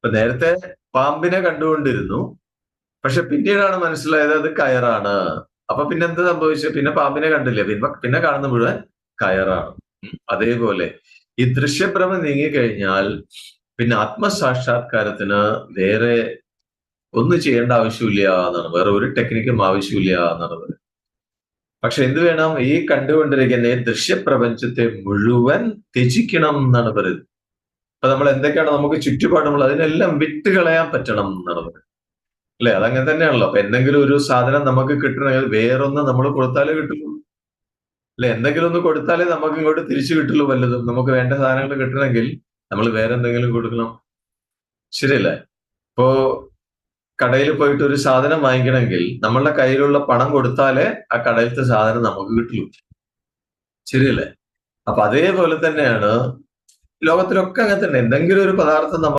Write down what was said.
ഇപ്പൊ നേരത്തെ പാമ്പിനെ കണ്ടുകൊണ്ടിരുന്നു, പക്ഷെ പിന്നീടാണ് മനസ്സിലായത് അത് കയറാണ്. അപ്പൊ പിന്നെ എന്ത് സംഭവിച്ചു? പിന്നെ പാമ്പിനെ കണ്ടില്ലേ, പിന്നെ കാണുന്ന മുഴുവൻ കയറാണ്. അതേപോലെ ഈ ദൃശ്യഭ്രമം നീങ്ങിക്കഴിഞ്ഞാൽ പിന്നെ ആത്മസാക്ഷാത്കാരത്തിന് വേറെ ഒന്നും ചെയ്യേണ്ട ആവശ്യമില്ല എന്നാണ്, വേറെ ഒരു ടെക്നിക്കും ആവശ്യമില്ല എന്നാണ് പറയുന്നത്. പക്ഷെ എന്ത് വേണം? ഈ കണ്ടുകൊണ്ടിരിക്കുന്ന ഈ ദൃശ്യപ്രപഞ്ചത്തെ മുഴുവൻ ത്യജിക്കണം എന്നാണ് പറയുന്നത്. അപ്പൊ നമ്മൾ എന്തൊക്കെയാണ് നമുക്ക് ചുറ്റുപാടുമുള്ളത് അതിനെല്ലാം വിട്ടുകളയാൻ പറ്റണം എന്നാണ് പറയുന്നത്. അല്ലെ? അതങ്ങനെ തന്നെയാണല്ലോ. അപ്പൊ എന്തെങ്കിലും ഒരു സാധനം നമുക്ക് കിട്ടണമെങ്കിൽ വേറൊന്ന് നമ്മൾ കൊടുത്താലേ കിട്ടുള്ളൂ. അല്ലെ? എന്തെങ്കിലും ഒന്ന് കൊടുത്താലേ നമുക്ക് ഇങ്ങോട്ട് തിരിച്ചു കിട്ടുള്ളൂ വല്ലതും. നമുക്ക് വേണ്ട സാധനങ്ങൾ കിട്ടണമെങ്കിൽ നമ്മൾ വേറെ എന്തെങ്കിലും കൊടുക്കണം. ശരിയല്ലേ? ഇപ്പോ കടയിൽ പോയിട്ട് ഒരു സാധനം വാങ്ങിക്കണമെങ്കിൽ നമ്മളുടെ കയ്യിലുള്ള പണം കൊടുത്താലേ ആ കടയിലത്തെ സാധനം നമുക്ക് കിട്ടുള്ളൂ. ശരിയല്ലേ? അപ്പൊ അതേപോലെ തന്നെയാണ് ലോകത്തിലൊക്കെ അങ്ങനെ തന്നെ. എന്തെങ്കിലും ഒരു പദാർത്ഥം